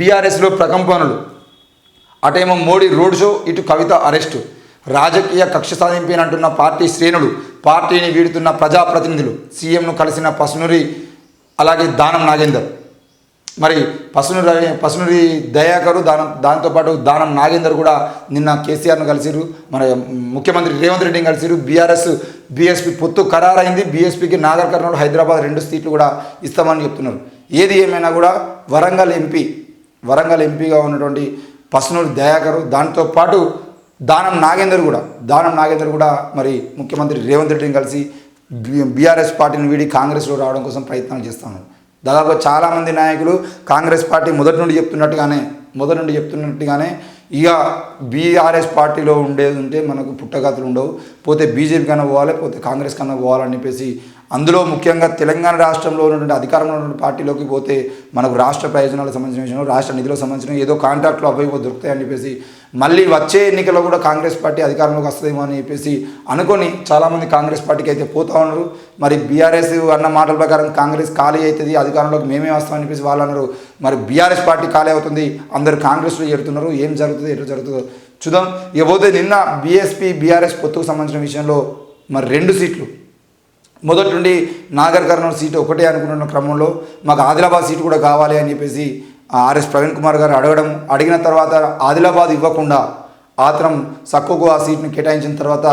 బీఆర్ఎస్లో ప్రకంపనలు, అటేమో Modi road show, ఇటు కవిత అరెస్టు, రాజకీయ కక్ష సాధింపేనంటున్న పార్టీ శ్రేణులు, పార్టీని వీడుతున్న ప్రజాప్రతినిధులు, సీఎంను కలిసిన పసునూరి అలాగే దానం నాగేందర్. మరి పసునూరి దయాకరు దాంతోపాటు దానం నాగేందర్ కూడా నిన్న కేసీఆర్ను కలిసిరు, మన ముఖ్యమంత్రి రేవంత్ రెడ్డిని కలిసిరు. బీఎస్పీ పొత్తు ఖరారైంది. బీఎస్పీకి నాగర్ కర్నూలు, హైదరాబాద్ 2 సీట్లు కూడా ఇస్తామని చెప్తున్నారు. ఏది ఏమైనా కూడా వరంగల్ ఎంపీగా ఉన్నటువంటి పసునూరి దయాకరు, దాంతోపాటు దానం నాగేందర్ కూడా మరి ముఖ్యమంత్రి రేవంత్ రెడ్డిని కలిసి బీఆర్ఎస్ పార్టీని వీడి కాంగ్రెస్లో రావడం కోసం ప్రయత్నాలు చేస్తున్నారు. దాదాపు చాలామంది నాయకులు కాంగ్రెస్ పార్టీ మొదటి నుండి చెప్తున్నట్టుగానే ఇక బీఆర్ఎస్ పార్టీలో ఉండేది ఉంటే మనకు పుట్టగతులు ఉండవు, పోతే బీజేపీ కన్నా పోవాలి, పోతే కాంగ్రెస్ కన్నా పోవాలని చెప్పేసి, అందులో ముఖ్యంగా తెలంగాణ రాష్ట్రంలో ఉన్నటువంటి అధికారంలో ఉన్నటువంటి పార్టీలోకి పోతే మనకు రాష్ట్ర ప్రయోజనాలకు సంబంధించిన విషయంలో, రాష్ట్ర నిధులకు సంబంధించిన ఏదో కాంట్రాక్ట్లు అవి దొరుకుతాయని చెప్పేసి, మళ్ళీ వచ్చే ఎన్నికల్లో కూడా కాంగ్రెస్ పార్టీ అధికారంలోకి వస్తుందేమో అని చెప్పేసి అనుకొని చాలామంది కాంగ్రెస్ పార్టీకి అయితే పోతూ ఉన్నారు. మరి బీఆర్ఎస్ అన్న మాటల ప్రకారం కాంగ్రెస్ ఖాళీ అవుతుంది, అధికారంలోకి మేమే వస్తామని చెప్పేసి వాళ్ళు అన్నారు. మరి బీఆర్ఎస్ పార్టీ ఖాళీ అవుతుంది, అందరు కాంగ్రెస్లో చేరుతున్నారు. ఏం జరుగుతుంది, ఎట్లా జరుగుతుందో చూద్దాం. ఇకపోతే నిన్న బీఆర్ఎస్ పొత్తుకు సంబంధించిన విషయంలో మరి 2 సీట్లు, మొదటి నుండి నాగర్ కర్నూలు సీటు ఒకటే అనుకుంటున్న క్రమంలో మాకు ఆదిలాబాద్ సీటు కూడా కావాలి అని చెప్పేసి ఆర్ఎస్ ప్రవీణ్ కుమార్ గారు అడిగిన తర్వాత ఆదిలాబాద్ ఇవ్వకుండా ఆత్రం సక్కుకు ఆ సీట్ను కేటాయించిన తర్వాత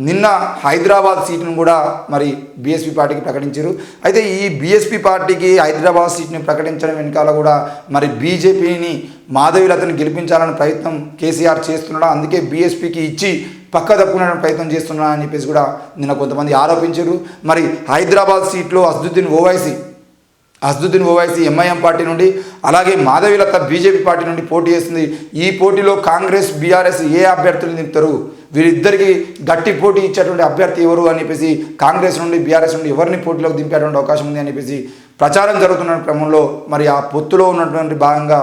నిన్న హైదరాబాద్ సీటును కూడా మరి బీఎస్పీ పార్టీకి ప్రకటించారు. అయితే ఈ బీఎస్పీ పార్టీకి హైదరాబాద్ సీట్ని ప్రకటించడం వెనకాల కూడా మరి బీజేపీని మాధవీలతను గెలిపించాలని ప్రయత్నం కేసీఆర్ చేస్తున్నాడు, అందుకే బీఎస్పీకి ఇచ్చి పక్క తప్పుకునే ప్రయత్నం చేస్తున్నా అని చెప్పేసి కూడా నిన్న కొంతమంది ఆరోపించారు. మరి హైదరాబాద్ సీట్లో అసదుద్దీన్ ఓవైసీ ఎంఐఎం పార్టీ నుండి, అలాగే మాధవీలత బీజేపీ పార్టీ నుండి పోటీ చేస్తుంది. ఈ పోటీలో కాంగ్రెస్ బీఆర్ఎస్ ఏ అభ్యర్థులు నింపుతారు, వీరిద్దరికి గట్టి పోటీ ఇచ్చేటువంటి అభ్యర్థి ఎవరు అని చెప్పేసి కాంగ్రెస్ నుండి బీఆర్ఎస్ నుండి ఎవరిని పోటీలోకి దింపేటువంటి అవకాశం ఉంది అని చెప్పేసి ప్రచారం జరుగుతున్న క్రమంలో మరి ఆ పొత్తులో ఉన్నటువంటి భాగంగా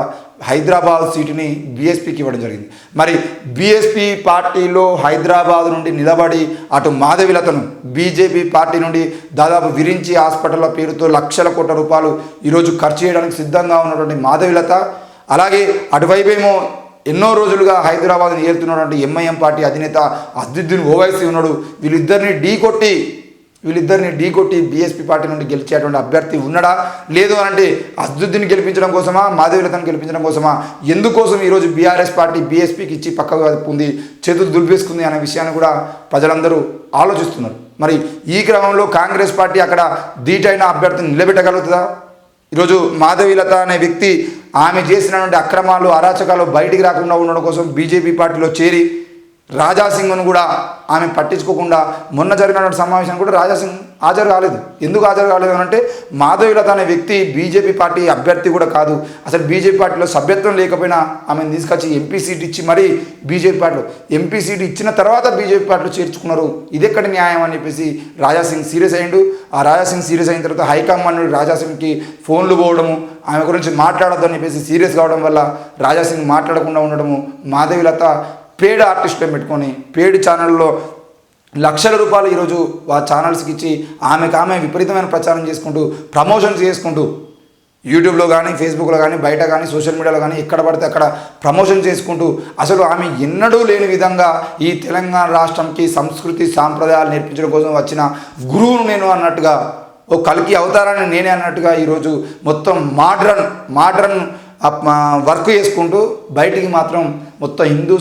హైదరాబాద్ సీటుని బీఎస్పీకి ఇవ్వడం జరిగింది. మరి బీఎస్పీ పార్టీలో హైదరాబాద్ నుండి నిలబడి అటు మాధవీలతను బీజేపీ పార్టీ నుండి దాదాపు విరించి హాస్పిటల్ల పేరుతో లక్షల కోట్ల రూపాయలు ఈరోజు ఖర్చు చేయడానికి సిద్ధంగా ఉన్నటువంటి మాధవీలత, అలాగే అటువైపేమో ఎన్నో రోజులుగా హైదరాబాద్ని ఏలుతున్నటువంటి ఎంఐఎం పార్టీ అధినేత అసదుద్దీన్ ఓవైసీ ఉన్నాడు. వీళ్ళిద్దరిని ఢీకొట్టి బీఎస్పీ పార్టీ నుండి గెలిచేటువంటి అభ్యర్థి ఉన్నాడా లేదు అంటే అసదుద్దీన్ గెలిపించడం కోసమా, మాధవీలతను గెలిపించడం కోసమా, ఎందుకోసం ఈరోజు బీఆర్ఎస్ పార్టీ బీఎస్పీకి ఇచ్చి పక్కగా ఉంది, చేతులు దులిపేసుకుంది అనే విషయాన్ని కూడా ప్రజలందరూ ఆలోచిస్తున్నారు. మరి ఈ క్రమంలో కాంగ్రెస్ పార్టీ అక్కడ ధీటైన అభ్యర్థిని నిలబెట్టగలుగుతుందా? ఈరోజు మాధవీలత అనే వ్యక్తి ఆమె చేసినటువంటి అక్రమాలు, అరాచకాలు బయటికి రాకుండా ఉండడం కోసం బీజేపీ పార్టీలో చేరి రాజాసింగ్ను కూడా ఆమె పట్టించుకోకుండా మొన్న జరిగినటువంటి సమావేశానికి కూడా రాజాసింగ్ హాజరు కాలేదు. ఎందుకు హాజరు కాలేదు అని అంటే మాధవీలత అనే వ్యక్తి బీజేపీ పార్టీ అభ్యర్థి కూడా కాదు, అసలు బీజేపీ పార్టీలో సభ్యత్వం లేకపోయినా ఆమెను తీసుకొచ్చి ఎంపీ సీట్ ఇచ్చి మరీ బీజేపీ పార్టీలో ఎంపీ సీట్ ఇచ్చిన తర్వాత బీజేపీ పార్టీలో చేర్చుకున్నారు. ఇదెక్కడి న్యాయం అని చెప్పేసి రాజాసింగ్ సీరియస్ అయ్యిండు. ఆ రాజాసింగ్ సీరియస్ అయిన తర్వాత హైకమాండ్ రాజాసింగ్కి ఫోన్లు పోవడము, ఆమె గురించి మాట్లాడొద్దు అని చెప్పేసి సీరియస్ కావడం వల్ల రాజాసింగ్ మాట్లాడకుండా ఉండడము, మాధవీలత పేడ్ ఆర్టిస్టులను పెట్టుకొని పేడ్ ఛానల్లో లక్షల రూపాయలు ఈరోజు ఆ ఛానల్స్కి ఇచ్చి ఆమె విపరీతమైన ప్రచారం చేసుకుంటూ ప్రమోషన్స్ చేసుకుంటూ యూట్యూబ్లో కానీ ఫేస్బుక్లో కానీ బయట కానీ సోషల్ మీడియాలో కానీ ఎక్కడ పడితే అక్కడ ప్రమోషన్ చేసుకుంటూ అసలు ఆమె ఎన్నడూ లేని విధంగా ఈ తెలంగాణ రాష్ట్రంకి సంస్కృతి సాంప్రదాయాలు నేర్పించడం కోసం వచ్చిన గురువును నేను అన్నట్టుగా, ఓ కల్కి అవతారాన్ని నేనే అన్నట్టుగా ఈరోజు మొత్తం మోడ్రన్ వర్క్ చేసుకుంటూ బయటికి మాత్రం మొత్తం హిందూ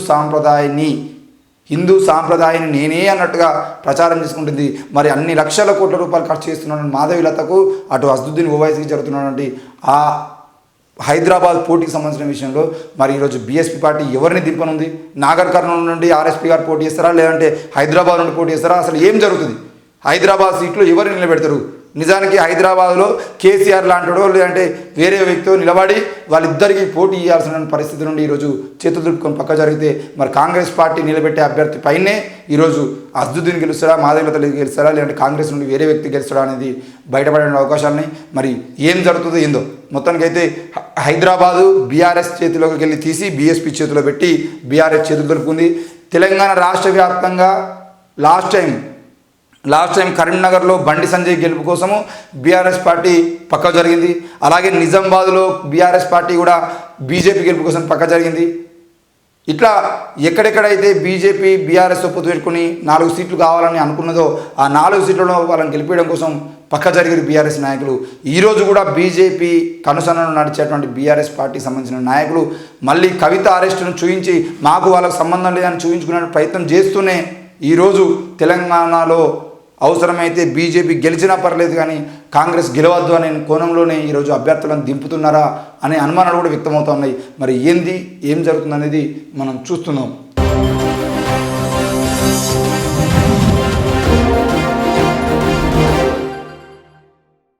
సాంప్రదాయాన్ని నేనే అన్నట్టుగా ప్రచారం చేసుకుంటుంది. మరి అన్ని లక్షల కోట్ల రూపాయలు ఖర్చు చేస్తున్న మాధవీలతకు అటు అసదుద్దీన్ ఓవైసీకి జరుగుతున్నటువంటి ఆ హైదరాబాద్ పోటీకి సంబంధించిన విషయంలో మరి ఈరోజు బీఎస్పీ పార్టీ ఎవరిని దింపనుంది? నాగర్ కర్నూలు నుండి ఆర్ఎస్పీ గారు పోటీ చేస్తారా, లేదంటే హైదరాబాద్ నుండి పోటీ చేస్తారా? అసలు ఏం జరుగుతుంది? హైదరాబాద్ సీట్లో ఎవరిని నిలబెడతారు? నిజానికి హైదరాబాద్లో కేసీఆర్ లాంటిడో లేదంటే వేరే వ్యక్తితో నిలబడి వాళ్ళిద్దరికీ పోటీ ఇవ్వాల్సిన పరిస్థితి నుండి ఈరోజు చేతులు దులుపుకొని పక్క జరిగితే మరి కాంగ్రెస్ పార్టీ నిలబెట్టే అభ్యర్థి పైనే ఈరోజు అసదుద్దీన్ గెలుస్తారా, మాధవీలత గెలుస్తారా, లేదంటే కాంగ్రెస్ నుండి వేరే వ్యక్తి గెలుస్తాడా అనేది బయటపడే అవకాశాలని మరి ఏం జరుగుతుందో ఏందో. మొత్తానికైతే హైదరాబాదు బీఆర్ఎస్ చేతిలోకి వెళ్ళి తీసి బీఎస్పీ చేతిలో పెట్టి బీఆర్ఎస్ చేతులు దులుపుకుంది. తెలంగాణ రాష్ట్ర వ్యాప్తంగా లాస్ట్ టైం లాస్ట్ టైం కరీంనగర్లో బండి సంజయ్ గెలుపు కోసము బీఆర్ఎస్ పార్టీ పక్క జరిగింది. అలాగే నిజామాబాద్లో బీఆర్ఎస్ పార్టీ కూడా బీజేపీ గెలుపు కోసం పక్క జరిగింది. ఇట్లా ఎక్కడెక్కడైతే బీజేపీ బీఆర్ఎస్ పొత్తు పెట్టుకుని 4 సీట్లు కావాలని అనుకున్నదో ఆ 4 సీట్లలో వాళ్ళని గెలిపించడం కోసం పక్క జరిగిన బీఆర్ఎస్ నాయకులు ఈరోజు కూడా బీజేపీ కనుసన్నను నడిచేటువంటి బీఆర్ఎస్ పార్టీకి సంబంధించిన నాయకులు మళ్ళీ కవిత అరెస్టును చూపించి మాకు వాళ్ళకు సంబంధం లేదని చూపించుకునే ప్రయత్నం చేస్తూనే ఈరోజు తెలంగాణలో అవసరమైతే బీజేపీ గెలిచినా పర్లేదు కానీ కాంగ్రెస్ గెలవద్దు అనే కోణంలోనే ఈరోజు అభ్యర్థులను దింపుతున్నారా అనే అనుమానాలు కూడా వ్యక్తమవుతున్నాయి. మరి ఏం జరుగుతుందనేది మనం చూస్తున్నాం.